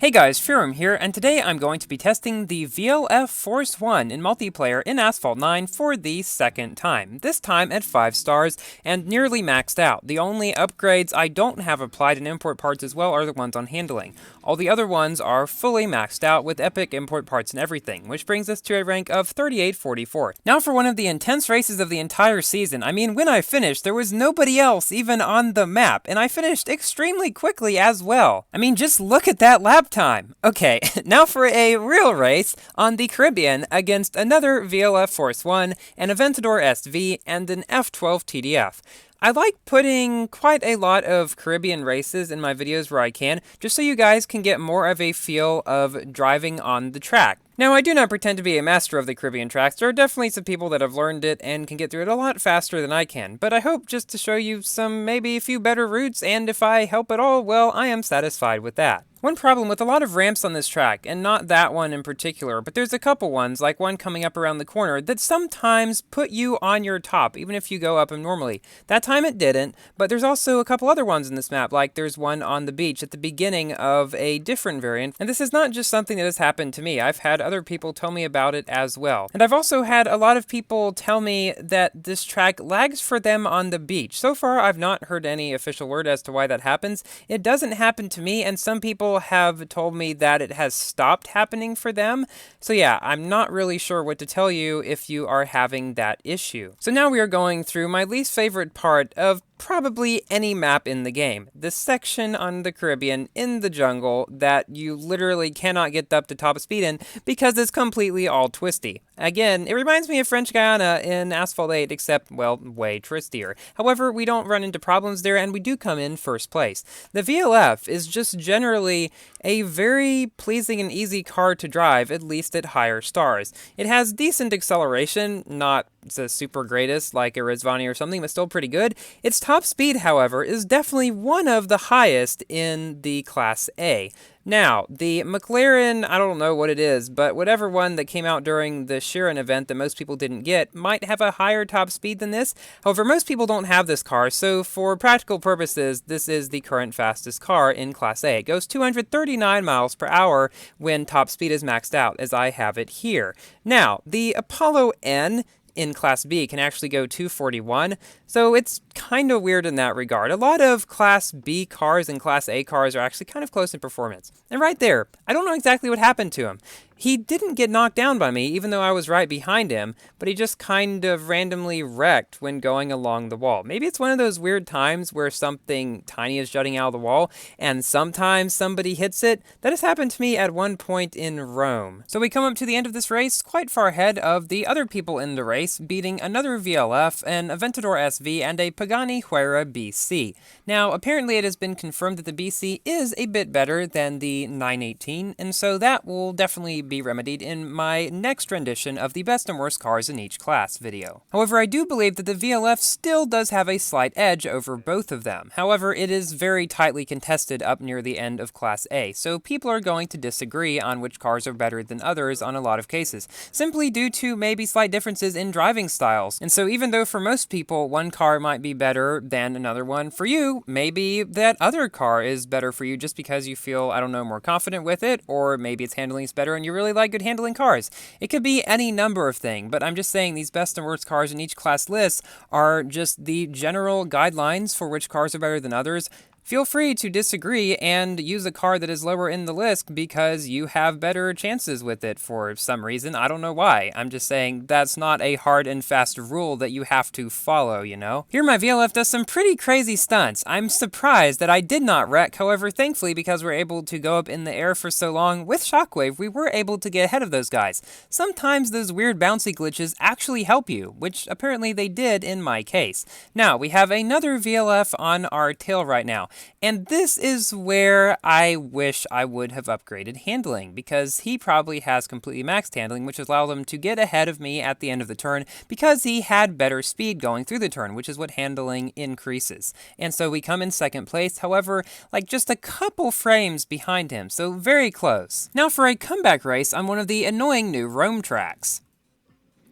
Hey guys, Firum here, and today I'm going to be testing the VLF Force 1 in multiplayer in Asphalt 9 for the second time, this time at 5 stars and nearly maxed out. The only upgrades I don't have applied in import parts as well are the ones on handling. All the other ones are fully maxed out with epic import parts and everything, which brings us to a rank of 3844. Now for one of the intense races of the entire season. I mean, when I finished, there was nobody else even on the map, and I finished extremely quickly as well. I mean, just look at that lap time. Okay, now for a real race on the Caribbean against another VLF Force 1, an Aventador SV, and an F12 TDF. I like putting quite a lot of Caribbean races in my videos where I can, just so you guys can get more of a feel of driving on the track. Now, I do not pretend to be a master of the Caribbean tracks. There are definitely some people that have learned it and can get through it a lot faster than I can, but I hope just to show you maybe a few better routes, and if I help at all, well, I am satisfied with that. One problem with a lot of ramps on this track, and not that one in particular, but there's a couple ones, like one coming up around the corner, that sometimes put you on your top, even if you go up them normally. That time it didn't, but there's also a couple other ones in this map, like there's one on the beach at the beginning of a different variant, and this is not just something that has happened to me. I've had other people tell me about it as well. And I've also had a lot of people tell me that this track lags for them on the beach. So far, I've not heard any official word as to why that happens. It doesn't happen to me, and some people have told me that it has stopped happening for them. So yeah, I'm not really sure what to tell you if you are having that issue. So now we are going through my least favorite part of probably any map in the game. This section on the Caribbean in the jungle that you literally cannot get up to top speed in because it's completely all twisty. Again, it reminds me of French Guiana in Asphalt 8, except, well, way twistier. However, we don't run into problems there, and we do come in first place. The VLF is just generally a very pleasing and easy car to drive, at least at higher stars. It has decent acceleration, not the super greatest like a Rizvani or something, but still pretty good. Its top speed, however, is definitely one of the highest in the Class A. Now, the McLaren, I don't know what it is, but whatever one that came out during the Sheeran event that most people didn't get might have a higher top speed than this. However, most people don't have this car, so for practical purposes, this is the current fastest car in Class A. It goes 239 miles per hour when top speed is maxed out, as I have it here. Now, the Apollo N in Class B can actually go 241, so it's kind of weird in that regard. A lot of Class B cars and Class A cars are actually kind of close in performance. And right there, I don't know exactly what happened to him. He didn't get knocked down by me, even though I was right behind him, but he just kind of randomly wrecked when going along the wall. Maybe it's one of those weird times where something tiny is jutting out of the wall, and sometimes somebody hits it. That has happened to me at one point in Rome. So we come up to the end of this race quite far ahead of the other people in the race, beating another VLF, an Aventador SV, and a Pagani Huayra BC. Now, apparently it has been confirmed that the BC is a bit better than the 918, and so that will definitely be remedied in my next rendition of the best and worst cars in each class video. However, I do believe that the VLF still does have a slight edge over both of them. However, it is very tightly contested up near the end of Class A, so people are going to disagree on which cars are better than others on a lot of cases, simply due to maybe slight differences in driving styles. And so even though for most people one car might be better than another one, for you, maybe that other car is better for you just because you feel, I don't know, more confident with it, or maybe its handling is better and you really like good handling cars. It could be any number of things, but I'm just saying these best and worst cars in each class list are just the general guidelines for which cars are better than others. Feel free to disagree and use a car that is lower in the list because you have better chances with it for some reason. I don't know why. I'm just saying that's not a hard and fast rule that you have to follow, you know? Here my VLF does some pretty crazy stunts. I'm surprised that I did not wreck. However, thankfully, because we're able to go up in the air for so long with Shockwave, we were able to get ahead of those guys. Sometimes those weird bouncy glitches actually help you, which apparently they did in my case. Now, we have another VLF on our tail right now. And this is where I wish I would have upgraded handling, because he probably has completely maxed handling, which allowed him to get ahead of me at the end of the turn because he had better speed going through the turn, which is what handling increases. And so we come in second place, however, like just a couple frames behind him, so very close. Now for a comeback race on one of the annoying new Rome tracks.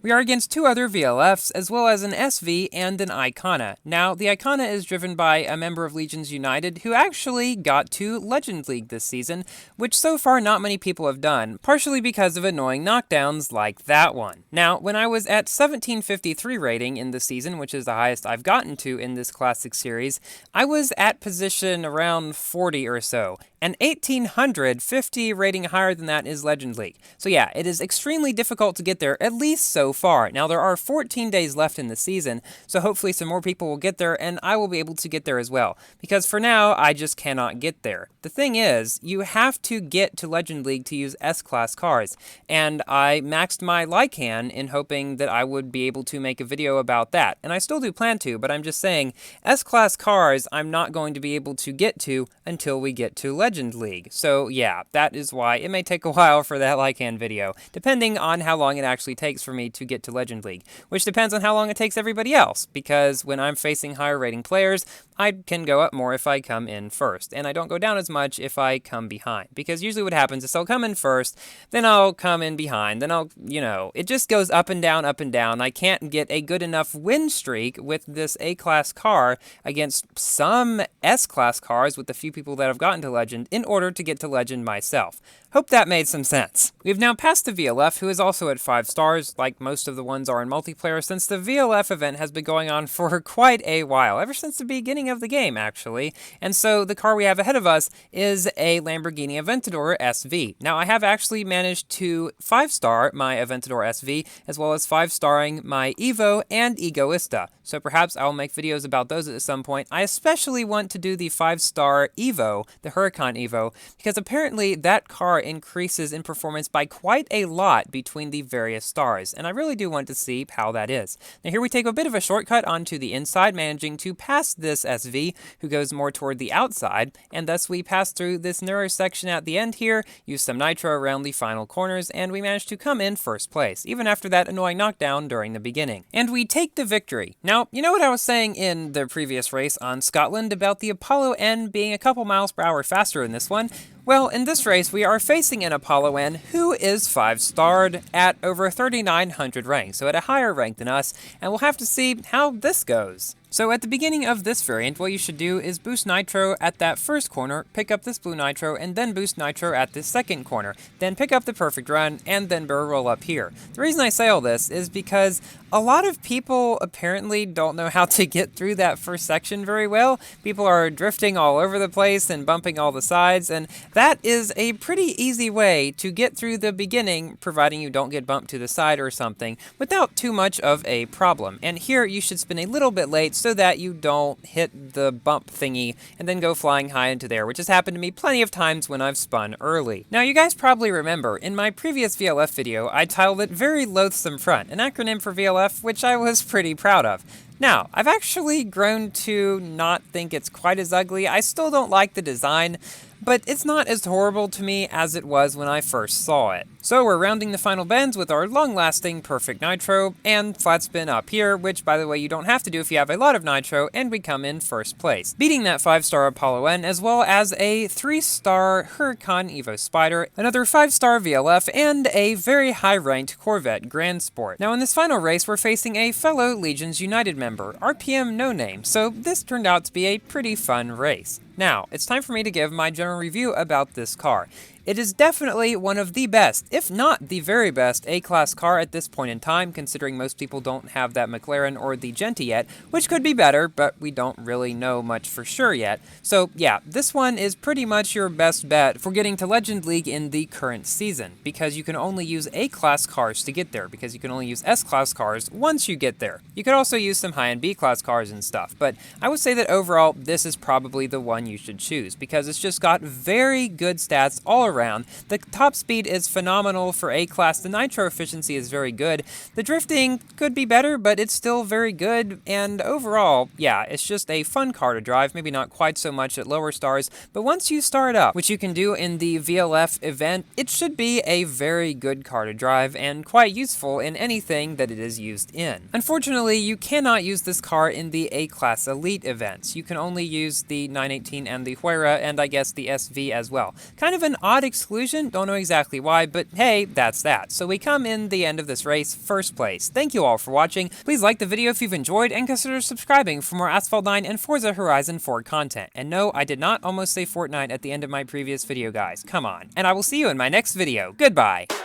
We are against 2 other VLFs, as well as an SV and an Icona. Now, the Icona is driven by a member of Legions United who actually got to Legend League this season, which so far not many people have done, partially because of annoying knockdowns like that one. Now, when I was at 1753 rating in the season, which is the highest I've gotten to in this classic series, I was at position around 40 or so, and 1850 rating higher than that is Legend League. So yeah, it is extremely difficult to get there, at least so far. Now, there are 14 days left in the season, so hopefully some more people will get there, and I will be able to get there as well, because for now, I just cannot get there. The thing is, you have to get to Legend League to use S-Class cars, and I maxed my Lycan in hoping that I would be able to make a video about that, and I still do plan to, but I'm just saying, S-Class cars I'm not going to be able to get to until we get to Legend League. So yeah, that is why it may take a while for that Lycan video, depending on how long it actually takes for me to get to Legend League, which depends on how long it takes everybody else, because when I'm facing higher rating players, I can go up more if I come in first, and I don't go down as much if I come behind, because usually what happens is I'll come in first, then I'll come in behind, then I'll, it just goes up and down, up and down. I can't get a good enough win streak with this A-Class car against some S-Class cars with the few people that have gotten to Legend in order to get to Legend myself. Hope that made some sense. We've now passed the VLF, who is also at 5 stars, like most of the ones are in multiplayer, since the VLF event has been going on for quite a while, ever since the beginning of the game, actually. And so the car we have ahead of us is a Lamborghini Aventador SV. Now, I have actually managed to 5-star my Aventador SV, as well as 5-starring my Evo and Egoista. So perhaps I'll make videos about those at some point. I especially want to do the 5-star Evo, the Huracan Evo, because apparently that car increases in performance by quite a lot between the various stars, and I really do want to see how that is. Now here we take a bit of a shortcut onto the inside, managing to pass this SV, who goes more toward the outside, and thus we pass through this narrow section at the end here, use some nitro around the final corners, and we manage to come in first place, even after that annoying knockdown during the beginning. And we take the victory. Now, you know what I was saying in the previous race on Scotland about the Apollo N being a couple miles per hour faster in this one? Well, in this race, we are facing an Apollo N who is 5-starred at over 3,900 rank, so at a higher rank than us, and we'll have to see how this goes. So at the beginning of this variant, what you should do is boost nitro at that first corner, pick up this blue nitro, and then boost nitro at this second corner. Then pick up the perfect run, and then barrel roll up here. The reason I say all this is because a lot of people apparently don't know how to get through that first section very well. People are drifting all over the place and bumping all the sides, and that is a pretty easy way to get through the beginning, providing you don't get bumped to the side or something, without too much of a problem. And here you should spin a little bit late so that you don't hit the bump thingy and then go flying high into there, which has happened to me plenty of times when I've spun early. Now, you guys probably remember, in my previous VLF video, I titled it Very Loathsome Front, an acronym for VLF, which I was pretty proud of. Now, I've actually grown to not think it's quite as ugly. I still don't like the design, but it's not as horrible to me as it was when I first saw it. So we're rounding the final bends with our long-lasting perfect nitro and flat spin up here, which, by the way, you don't have to do if you have a lot of nitro, and we come in first place, beating that 5-star Apollo N, as well as a 3-star Huracan Evo Spider, another 5-star VLF, and a very high-ranked Corvette Grand Sport. Now in this final race, we're facing a fellow Legions United member, RPM No Name, so this turned out to be a pretty fun race. Now, it's time for me to give my general review about this car. It is definitely one of the best, if not the very best, A-Class car at this point in time, considering most people don't have that McLaren or the Genti yet, which could be better, but we don't really know much for sure yet. So yeah, this one is pretty much your best bet for getting to Legend League in the current season, because you can only use A-Class cars to get there, because you can only use S-Class cars once you get there. You could also use some high-end B-Class cars and stuff, but I would say that overall, this is probably the one you should choose, because it's just got very good stats all around. The top speed is phenomenal for A-Class, the nitro efficiency is very good, the drifting could be better, but it's still very good, and overall, yeah, it's just a fun car to drive, maybe not quite so much at lower stars, but once you start up, which you can do in the VLF event, it should be a very good car to drive, and quite useful in anything that it is used in. Unfortunately, you cannot use this car in the A-Class Elite events. You can only use the 918 and the Huayra, and I guess the SV as well. Kind of an odd exclusion, don't know exactly why, but hey, that's that. So we come in the end of this race first place. Thank you all for watching. Please like the video if you've enjoyed, and consider subscribing for more Asphalt 9 and Forza Horizon 4 content. And no, I did not almost say Fortnite at the end of my previous video, guys. Come on. And I will see you in my next video. Goodbye.